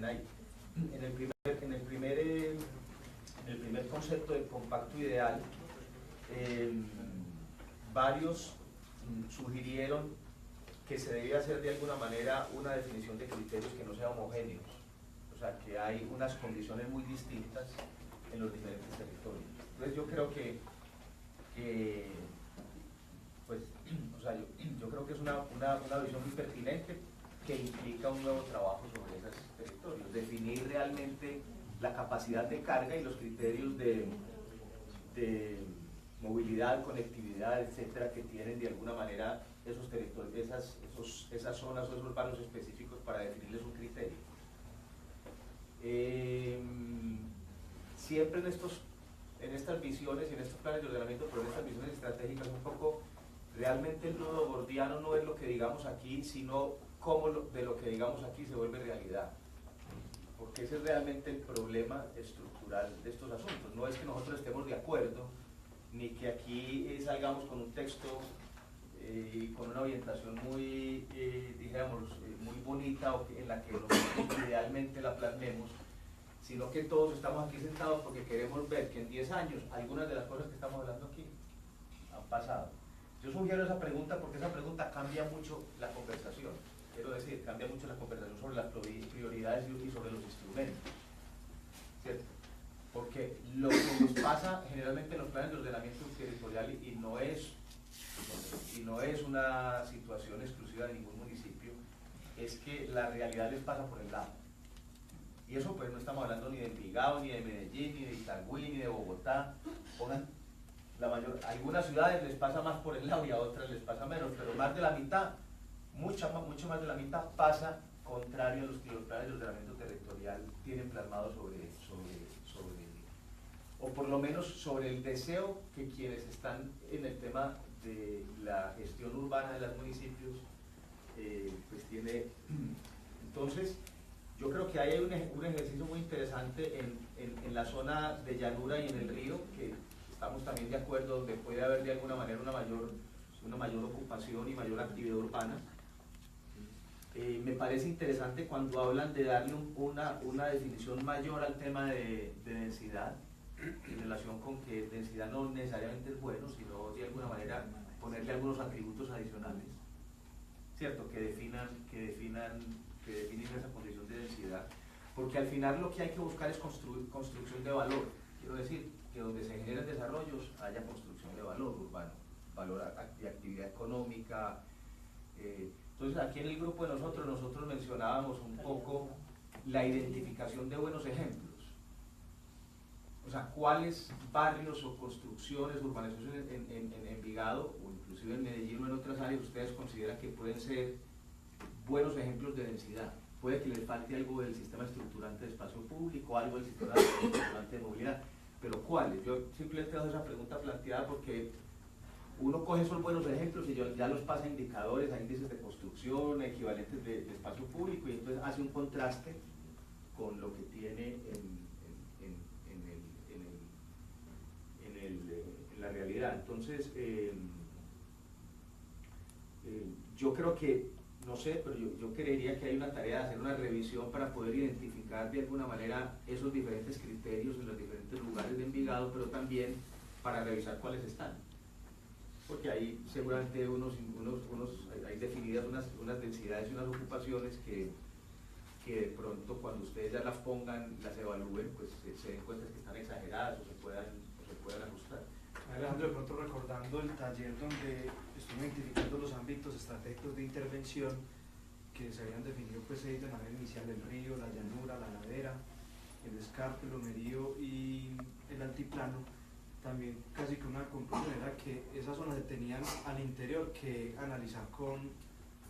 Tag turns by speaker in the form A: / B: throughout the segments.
A: también hay, en el primer concepto del compacto ideal, varios sugirieron que se debía hacer de alguna manera una definición de criterios que no sea homogéneos, o sea, que hay unas condiciones muy distintas en los diferentes territorios. Entonces yo creo que pues, o sea, yo creo que es una visión muy pertinente que implica un nuevo trabajo sobre esos territorios, definir realmente la capacidad de carga y los criterios de movilidad, conectividad, etcétera, que tienen de alguna manera esos territorios, esas zonas o esos barrios específicos para definirles un criterio. Siempre en estas visiones y en estos planes de ordenamiento, pero en estas visiones estratégicas un poco, realmente el nudo gordiano no es lo que digamos aquí, sino cómo de lo que digamos aquí se vuelve realidad. Porque ese es realmente el problema estructural de estos asuntos. No es que nosotros estemos de acuerdo, ni que aquí salgamos con un texto y con una orientación muy, digamos, muy bonita o en la que idealmente la plasmemos, sino que todos estamos aquí sentados porque queremos ver que en 10 años algunas de las cosas que estamos hablando aquí han pasado. Yo sugiero esa pregunta porque esa pregunta cambia mucho la conversación. Quiero decir, cambia mucho la conversación sobre las prioridades y sobre los instrumentos, ¿cierto? Porque lo que nos pasa generalmente en los planes de ordenamiento territorial y no es una situación exclusiva de ningún municipio, es que la realidad les pasa por el lado. Y eso pues no estamos hablando ni de Envigado, ni de Medellín, ni de Itagüí, ni de Bogotá. A algunas ciudades les pasa más por el lado y a otras les pasa menos, pero más de la mitad, mucho más de la mitad pasa contrario a los que los planes de ordenamiento territorial tienen plasmado o por lo menos sobre el deseo que quienes están en el tema de la gestión urbana de los municipios pues tiene. Entonces yo creo que hay un ejercicio muy interesante en la zona de llanura y en el río, que estamos también de acuerdo, donde puede haber de alguna manera una mayor ocupación y mayor actividad urbana. Me parece interesante cuando hablan de darle una definición mayor al tema de densidad, en relación con que densidad no necesariamente es bueno, sino de alguna manera ponerle algunos atributos adicionales, ¿cierto? Que definen esa condición de densidad, porque al final lo que hay que buscar es construcción de valor. Quiero decir, que donde se generen desarrollos haya construcción de valor urbano, valor de actividad económica. Entonces aquí en el grupo de nosotros mencionábamos un poco la identificación de buenos ejemplos. O sea, cuáles barrios o construcciones, urbanizaciones en Envigado o inclusive en Medellín o en otras áreas ustedes consideran que pueden ser buenos ejemplos de densidad. Puede que les falte algo del sistema estructurante de espacio público, algo del sistema estructurante de movilidad, pero ¿cuáles? Yo simplemente hago esa pregunta planteada porque uno coge esos buenos ejemplos y ya los pasa a indicadores, a índices de construcción, equivalentes de espacio público, y entonces hace un contraste con lo que tiene en la realidad. Entonces, yo creo que, no sé, pero yo creería que hay una tarea de hacer una revisión para poder identificar de alguna manera esos diferentes criterios en los diferentes lugares de Envigado, pero también para revisar cuáles están. Porque ahí seguramente hay definidas unas densidades y unas ocupaciones que de pronto cuando ustedes ya las pongan, las evalúen, pues se den cuenta que están exageradas o se puedan ajustar.
B: Alejandro, de pronto recordando el taller donde estoy identificando los ámbitos estratégicos de intervención que se habían definido pues de manera inicial: el río, la llanura, la ladera, el escarpe, el lomerío y el altiplano. También casi que una conclusión era que esas zonas se tenían al interior que analizar con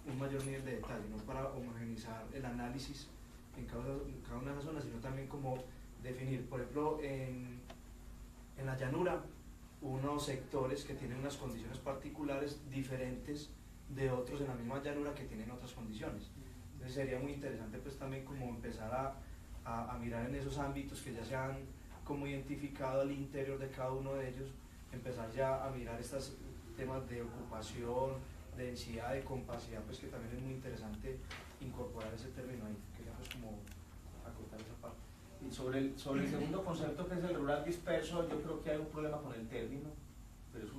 B: un mayor nivel de detalle, no para homogeneizar el análisis en cada una de las zonas, sino también como definir, por ejemplo, en la llanura, unos sectores que tienen unas condiciones particulares diferentes de otros en la misma llanura que tienen otras condiciones. Entonces sería muy interesante pues también como empezar a mirar en esos ámbitos que ya se han como identificado al interior de cada uno de ellos, empezar ya a mirar estos temas de ocupación, de densidad, de compacidad, pues que también es muy interesante incorporar ese término ahí. Quería pues como
A: sobre el segundo concepto, que es el rural disperso, yo creo que hay un problema con el término, pero es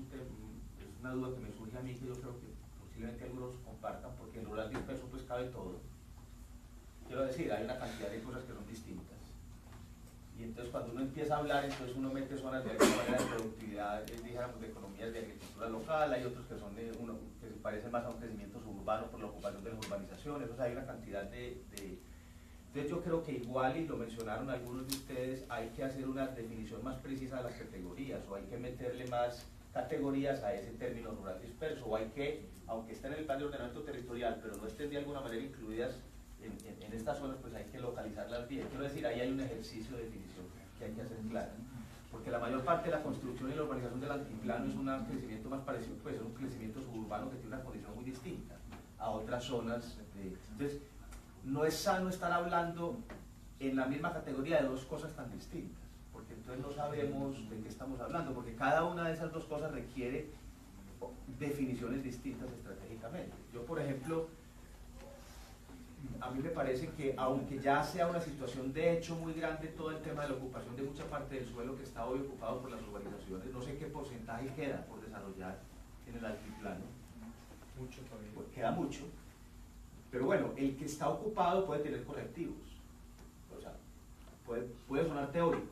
A: una duda que me surge a mí, que yo creo que posiblemente algunos compartan, porque el rural disperso pues cabe todo. Quiero decir, hay una cantidad de cosas que son distintas. Y entonces cuando uno empieza a hablar, entonces uno mete zonas de alguna manera de productividad, dijéramos, de economías de agricultura local, hay otros que son que se parecen más a un crecimiento suburbano por la ocupación de las urbanizaciones, o sea, hay una cantidad Entonces yo creo que igual, y lo mencionaron algunos de ustedes, hay que hacer una definición más precisa de las categorías, o hay que meterle más categorías a ese término rural disperso, o hay que, aunque estén en el plan de ordenamiento territorial, pero no estén de alguna manera incluidas en estas zonas, pues hay que localizarlas bien. Quiero decir, ahí hay un ejercicio de definición que hay que hacer claro, porque la mayor parte de la construcción y la urbanización del altiplano es un crecimiento más parecido, pues es un crecimiento suburbano que tiene una condición muy distinta a otras zonas. Entonces, no es sano estar hablando en la misma categoría de dos cosas tan distintas, porque entonces no sabemos de qué estamos hablando, porque cada una de esas dos cosas requiere definiciones distintas estratégicamente. Yo, por ejemplo, a mí me parece que aunque ya sea una situación de hecho muy grande todo el tema de la ocupación de mucha parte del suelo que está hoy ocupado por las urbanizaciones, no sé qué porcentaje queda por desarrollar en el altiplano.
B: Mucho todavía.
A: Pues queda mucho, pero bueno, el que está ocupado puede tener colectivos, o sea, puede sonar teórico,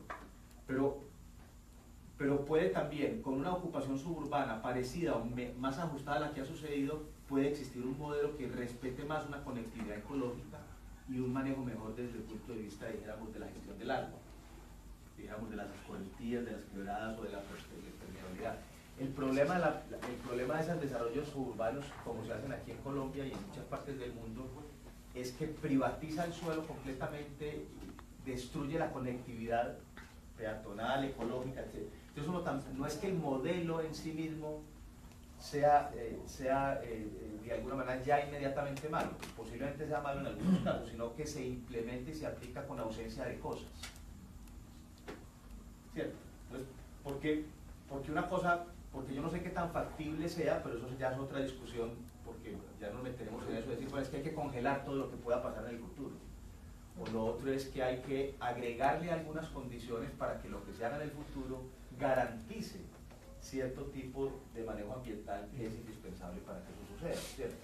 A: pero puede también, con una ocupación suburbana parecida o más ajustada a la que ha sucedido, puede existir un modelo que respete más una conectividad ecológica y un manejo mejor desde el punto de vista, dijéramos, de la gestión del agua, dijéramos, de las escorrentías, de las quebradas o de la permeabilidad. El problema de esos desarrollos suburbanos, como se hacen aquí en Colombia y en muchas partes del mundo, es que privatiza el suelo completamente, destruye la conectividad peatonal, ecológica, etc. Entonces no es que el modelo en sí mismo sea de alguna manera ya inmediatamente malo, posiblemente sea malo en algunos casos, sino que se implementa y se aplica con ausencia de cosas. ¿Cierto? Entonces, porque yo no sé qué tan factible sea, pero eso ya es otra discusión, porque ya nos meteremos en eso, de decir, bueno, es que hay que congelar todo lo que pueda pasar en el futuro. O lo otro es que hay que agregarle algunas condiciones para que lo que se haga en el futuro garantice cierto tipo de manejo ambiental que es indispensable para que eso suceda, ¿cierto?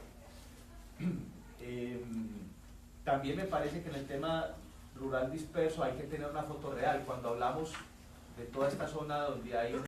A: También me parece que en el tema rural disperso hay que tener una foto real. Cuando hablamos de toda esta zona donde hay